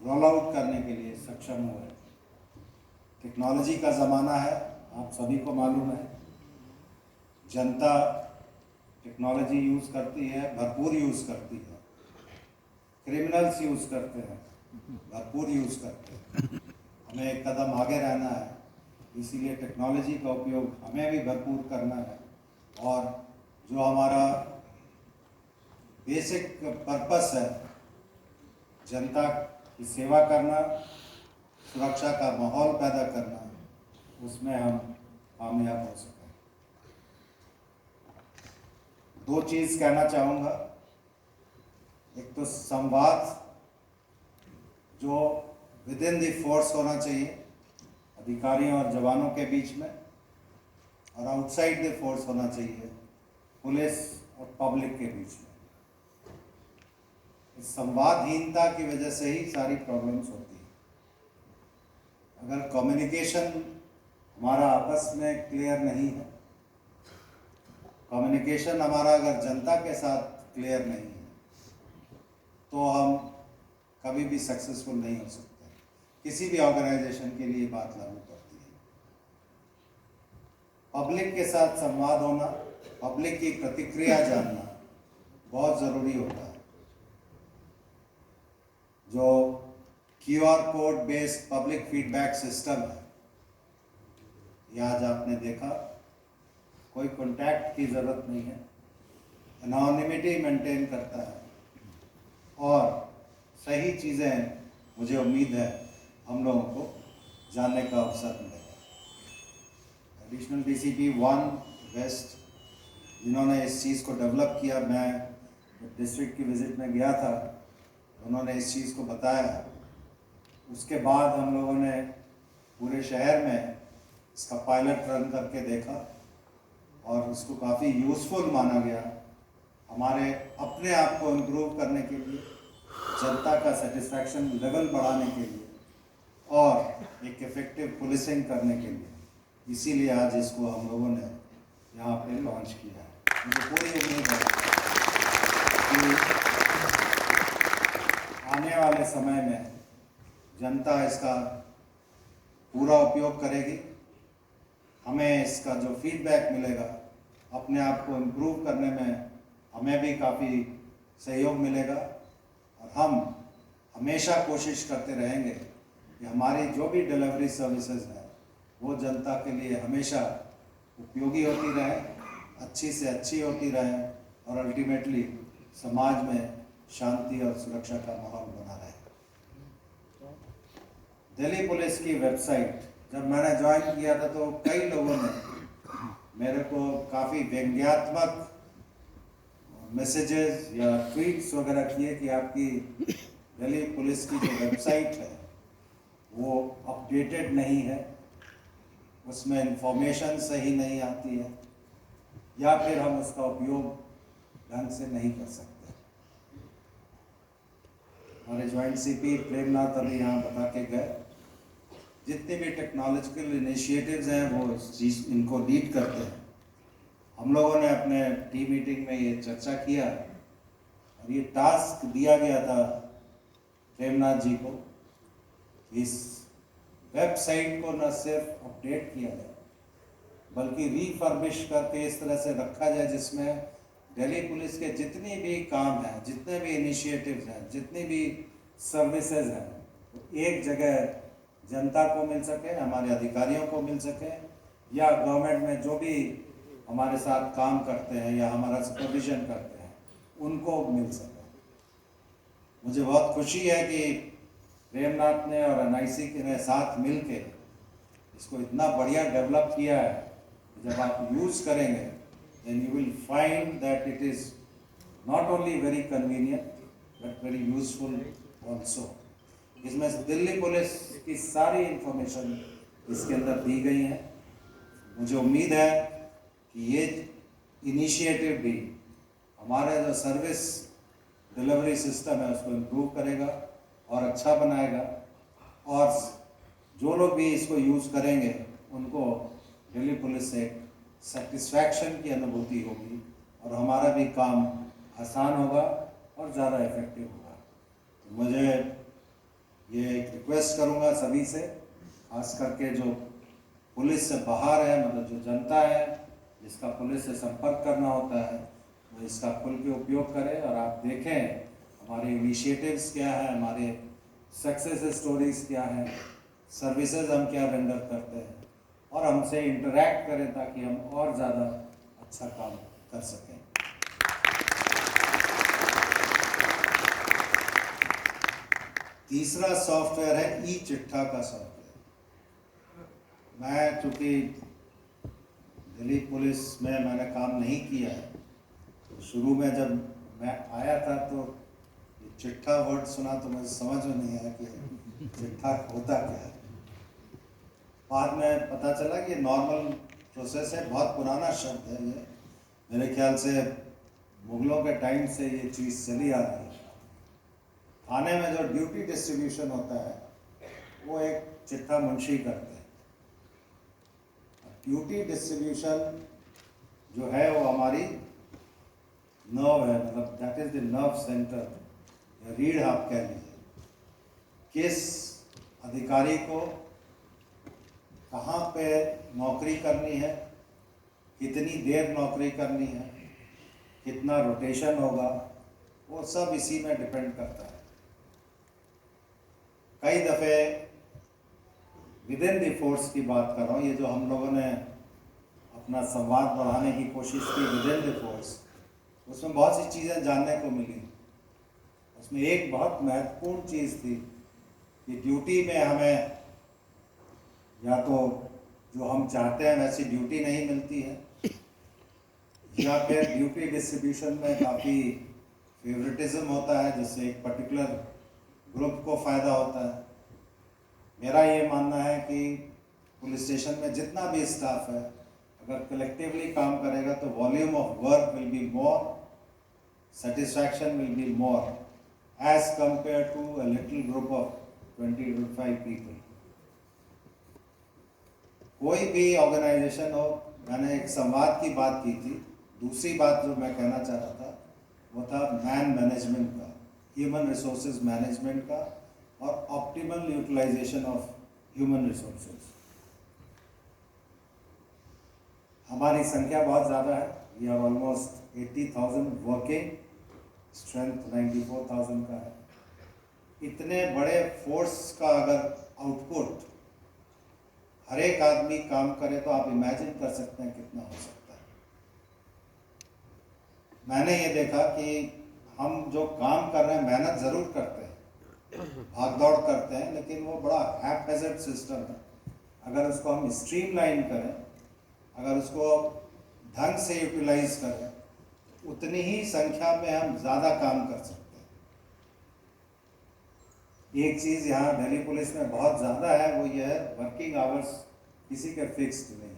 Roll out करने के लिए सक्षम हुए। टेक्नोलॉजी का ज़माना है, आप सभी को मालूम है। जनता टेक्नोलॉजी यूज़ करती है, भरपूर यूज़ करती है। क्रिमिनल्स यूज़ करते हैं, भरपूर यूज़ करते हैं। हमें एक कदम आगे रहना है, इसीलिए टेक्नोलॉजी का उपयोग हमें भी भरपूर करना है। और जो हमारा बेसिक पर्पस है, जनता की सेवा करना, सुरक्षा का माहौल पैदा करना, उसमें हम कामयाब हो सकें। दो चीज़ कहना चाहूँगा। एक तो संवाद जो विद इन द फोर्स होना चाहिए, अधिकारियों और जवानों के बीच में, और आउटसाइड द फोर्स होना चाहिए, पुलिस और पब्लिक के बीच में। इस संवादहीनता की वजह से ही सारी प्रॉब्लम्स होती है। अगर कम्युनिकेशन हमारा आपस में क्लियर नहीं है, कम्युनिकेशन हमारा अगर जनता के साथ क्लियर नहीं है, तो हम कभी भी सक्सेसफुल नहीं हो सकते। किसी भी ऑर्गेनाइजेशन के लिए बात लागू पड़ती है। पब्लिक के साथ संवाद होना, पब्लिक की प्रतिक्रिया जानना बहुत ज़रूरी होता है। जो QR code based public feedback system है, ये आज आपने देखा, कोई कॉन्टैक्ट की ज़रूरत नहीं है, एनोनिमिटी मेंटेन करता है और सही चीज़ें, मुझे उम्मीद है, हम लोगों को जानने का अवसर मिलेगा। एडिशनल DCP 1 वेस्ट, जिन्होंने इस चीज़ को डेवलप किया, मैं डिस्ट्रिक्ट की विज़िट में गया था, उन्होंने इस चीज़ को बताया। उसके बाद हम लोगों ने पूरे शहर में इसका पायलट रन करके देखा और इसको काफ़ी यूज़फुल माना गया। हमारे अपने आप को इम्प्रूव करने के लिए, जनता का सेटिस्फैक्शन लेवल बढ़ाने के लिए और एक इफ़ेक्टिव पुलिसिंग करने के लिए, इसीलिए आज इसको हम लोगों ने यहाँ पे लॉन्च किया है। मुझे पूरी उम्मीद है कि आने वाले समय में जनता इसका पूरा उपयोग करेगी। हमें इसका जो फीडबैक मिलेगा, अपने आप को इम्प्रूव करने में हमें भी काफ़ी सहयोग मिलेगा और हम हमेशा कोशिश करते रहेंगे कि हमारी जो भी डिलीवरी सर्विसेज है वो जनता के लिए हमेशा उपयोगी होती रहे, अच्छी से अच्छी होती रहे और अल्टीमेटली समाज में शांति और सुरक्षा का माहौल बना रहे। दिल्ली पुलिस की वेबसाइट जब मैंने ज्वाइन किया था तो कई लोगों ने मेरे को काफ़ी व्यंग्यात्मक मैसेजेस या ट्वीट्स वगैरह किए कि आपकी दिल्ली पुलिस की जो वेबसाइट है वो अपडेटेड नहीं है, उसमें इंफॉर्मेशन सही नहीं आती है, या फिर हम उसका उपयोग ढंग से नहीं कर सकते। हमारे ज्वाइंट CP प्रेमनाथ अभी यहाँ बता के गए, जितने भी टेक्नोलॉजिकल इनिशिएटिव्स हैं वो इनको लीड करते हैं। हम लोगों ने अपने टीम मीटिंग में ये चर्चा किया और ये टास्क दिया गया था प्रेमनाथ जी को, इस वेबसाइट को न सिर्फ अपडेट किया जाए बल्कि रीफर्बिश करके इस तरह से रखा जाए जिसमें दिल्ली पुलिस के जितने भी काम हैं, जितने भी इनिशिएटिव्स हैं, जितनी भी सर्विसेज हैं, तो एक जगह जनता को मिल सके, हमारे अधिकारियों को मिल सके, या गवर्नमेंट में जो भी हमारे साथ काम करते हैं या हमारा सुपरविजन करते हैं उनको मिल सके। मुझे बहुत खुशी है कि प्रेमनाथ ने और NIC ने साथ मिल के इसको इतना बढ़िया डेवलप किया है। जब आप यूज़ करेंगे then you will find that it is not only very convenient but very useful also. इसमें दिल्ली पुलिस की सारी इंफॉर्मेशन इसके अंदर दी गई है। मुझे उम्मीद है कि ये इनिशिएटिव भी हमारा जो सर्विस डिलीवरी सिस्टम है उसको इम्प्रूव करेगा और अच्छा बनाएगा, और जो लोग भी इसको यूज़ करेंगे उनको दिल्ली पुलिस से सेटिस्फैक्शन की अनुभूति होगी और हमारा भी काम आसान होगा और ज़्यादा इफेक्टिव होगा। तो मुझे ये रिक्वेस्ट करूंगा सभी से, खास करके जो पुलिस से बाहर है, मतलब जो जनता है जिसका पुलिस से संपर्क करना होता है, वो इसका खुल के उपयोग करें। और आप देखें हमारे इनिशिएटिव्स क्या है, हमारे सक्सेस स्टोरीज क्या हैं, सर्विसेज हम क्या रेंडर करते हैं, और हमसे इंटरेक्ट करें ताकि हम और ज़्यादा अच्छा काम कर सकें। तीसरा सॉफ्टवेयर है ई चिट्ठा का सॉफ्टवेयर। मैं चूँकि दिल्ली पुलिस में मैंने काम नहीं किया है, तो शुरू में जब मैं आया था तो ये चिट्ठा वर्ड सुना तो मुझे समझ में नहीं आया कि चिट्ठा होता क्या है। बाद में पता चला कि नॉर्मल प्रोसेस है, बहुत पुराना शब्द है ये, मेरे ख्याल से मुगलों के टाइम से ये चीज़ चली आ रही है। थाने में जो ड्यूटी डिस्ट्रीब्यूशन होता है वो एक चिट्ठा मुंशी करते हैं। ड्यूटी डिस्ट्रीब्यूशन जो है वो हमारी नर्व है, मतलब that is the nerve centre या रीढ़ आप कह लीजिए। किस अधिकारी को कहाँ पे नौकरी करनी है, कितनी देर नौकरी करनी है, कितना रोटेशन होगा, वो सब इसी में डिपेंड करता है। कई दफ़े विद इन द फोर्स की बात कर रहा हूँ, ये जो हम लोगों ने अपना संवाद बढ़ाने की कोशिश की विद इन द फोर्स, उसमें बहुत सी चीज़ें जानने को मिली। उसमें एक बहुत महत्वपूर्ण चीज़ थी कि ड्यूटी में हमें या तो जो हम चाहते हैं वैसी ड्यूटी नहीं मिलती है, या फिर ड्यूटी डिस्ट्रीब्यूशन में काफ़ी फेवरेटिज्म होता है जिससे एक पर्टिकुलर ग्रुप को फ़ायदा होता है। मेरा ये मानना है कि पुलिस स्टेशन में जितना भी स्टाफ है अगर कलेक्टिवली काम करेगा तो volume of work will be more, satisfaction will be more as compare to a little group of 20-25 people. कोई भी ऑर्गेनाइजेशन हो, मैंने एक संवाद की बात की थी, दूसरी बात जो मैं कहना चाह रहा था वो था मैन मैनेजमेंट का, ह्यूमन रिसोर्सेज मैनेजमेंट का, और optimal utilisation of human resources. हमारी संख्या बहुत ज़्यादा है, we are almost 80,000 working, strength 94,000 का है। इतने बड़े फोर्स का अगर आउटपुट हर एक आदमी काम करे तो आप इमेजिन कर सकते हैं कितना हो सकता है। मैंने ये देखा कि हम जो काम कर रहे हैं, मेहनत ज़रूर करते हैं, भाग दौड़ करते हैं, लेकिन वो बड़ा हैपहेज़र्ड सिस्टम है। अगर उसको हम स्ट्रीमलाइन करें, अगर उसको ढंग से यूटिलाइज करें, उतनी ही संख्या में हम ज़्यादा काम कर सकते हैं। एक चीज़ यहाँ दिल्ली पुलिस में बहुत ज़्यादा है, वो ये है वर्किंग आवर्स किसी के फिक्स्ड नहीं,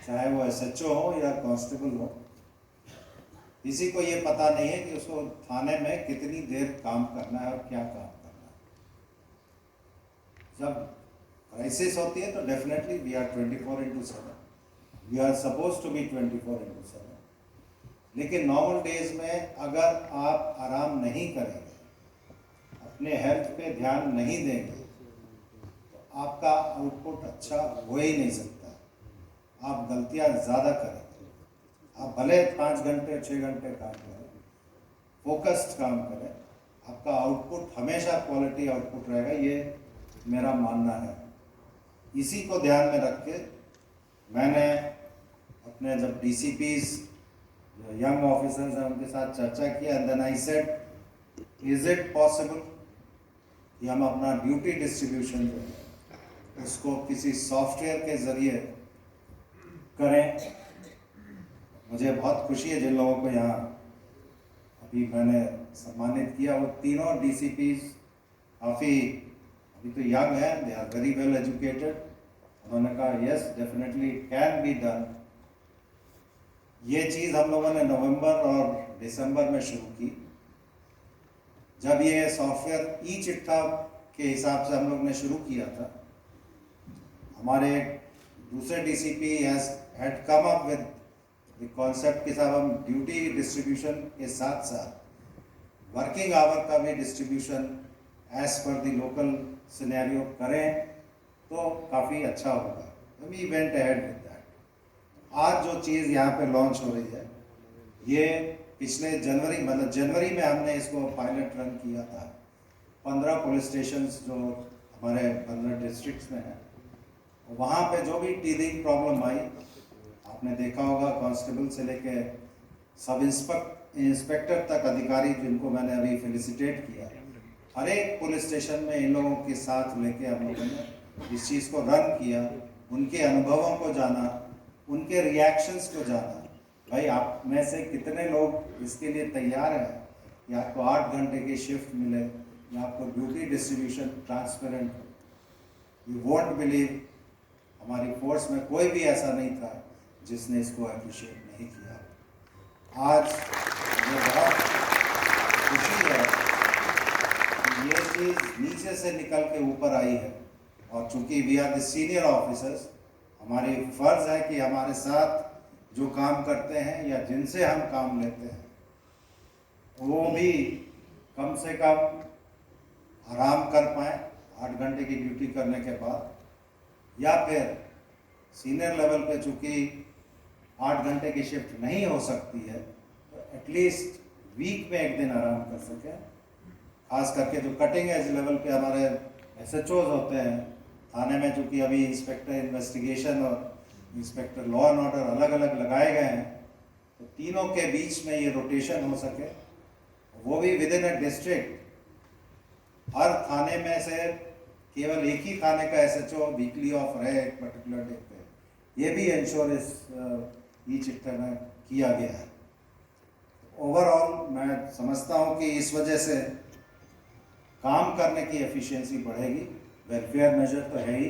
चाहे वो SHO हो या कांस्टेबल हो, किसी को ये पता नहीं है कि उसको थाने में कितनी देर काम करना है और क्या काम करना है। जब क्राइसिस होती है तो definitely we are 24/7, we are suppose to be 24/7, लेकिन नॉर्मल डेज में अगर आप आराम नहीं करेंगे, अपने हेल्थ पे ध्यान नहीं देंगे, तो आपका आउटपुट अच्छा हो ही नहीं सकता। आप गलतियां ज़्यादा करेंगे। आप भले 5 घंटे 6 घंटे काम करें, फोकस्ड काम करें, आपका आउटपुट हमेशा क्वालिटी आउटपुट रहेगा, ये मेरा मानना है। इसी को ध्यान में रख के मैंने अपने जब DCPs जो यंग ऑफिसर्स हैं उनके साथ चर्चा किया, and then I said is it possible कि हम अपना ड्यूटी डिस्ट्रीब्यूशन जो है उसको किसी सॉफ्टवेयर के ज़रिए करें। मुझे बहुत खुशी है जिन लोगों को यहाँ अभी मैंने सम्मानित किया, वो तीनों DCPs काफ़ी अभी तो यंग हैं, they are very well educated. उन्होंने कहा yes definitely it can be done. ये चीज़ हम लोगों ने नवंबर और दिसंबर में शुरू की। जब ये सॉफ्टवेयर ई चिट्ठा के हिसाब से हम लोग ने शुरू किया था, हमारे दूसरे DCP had come up with the concept के साथ हम ड्यूटी डिस्ट्रीब्यूशन के साथ साथ वर्किंग आवर का भी distribution as per the local scenario करें तो काफ़ी अच्छा होगा। We went ahead with that. आज जो चीज़ यहाँ पे लॉन्च हो रही है, ये पिछले जनवरी मतलब जनवरी में हमने इसको पायलट रन किया था। 15 पुलिस स्टेशन जो हमारे 15 डिस्ट्रिक्ट्स में हैं, वहाँ पे जो भी टीदिंग प्रॉब्लम आई, आपने देखा होगा कांस्टेबल से लेके सब इंस्पेक्टर तक अधिकारी जिनको मैंने अभी फेलिसिटेट किया, हर एक पुलिस स्टेशन में इन लोगों के साथ लेके हम लोगों ने इस चीज़ को रन किया, उनके अनुभवों को जाना, उनके रिएक्शंस को जाना। भाई आप में से कितने लोग इसके लिए तैयार हैं कि आपको 8 घंटे की शिफ्ट मिले या आपको ड्यूटी डिस्ट्रीब्यूशन ट्रांसपेरेंट हो। यू वोंट बिलीव, हमारी फोर्स में कोई भी ऐसा नहीं था जिसने इसको अप्रिशिएट नहीं किया। आज मुझे बहुत खुशी है कि ये चीज़ नीचे से निकल के ऊपर आई है, और चूंकि we are the senior officers, हमारी फ़र्ज़ है कि हमारे साथ जो काम करते हैं या जिनसे हम काम लेते हैं, वो भी कम से कम आराम कर पाएँ 8 घंटे की ड्यूटी करने के बाद, या फिर सीनियर लेवल पे चूँकि 8 घंटे की शिफ्ट नहीं हो सकती है, तो एटलीस्ट वीक में एक दिन आराम कर सकें। खास करके जो कटिंग एज लेवल पे हमारे SHOs होते हैं थाने में, चूँकि अभी इंस्पेक्टर इन्वेस्टिगेशन और इंस्पेक्टर लॉ एंड ऑर्डर अलग अलग लगाए गए हैं, तो तीनों के बीच में ये रोटेशन हो सके, वो भी विद इन अ डिस्ट्रिक्ट। हर थाने में से केवल एक ही थाने का SHO वीकली ऑफ रहे एक पर्टिकुलर डे पे, ये भी इंश्योर इस ई चिट्ठे में किया गया है। ओवरऑल मैं समझता हूँ कि इस वजह से काम करने की एफिशिएंसी बढ़ेगी। वेलफेयर मेजर तो है ही,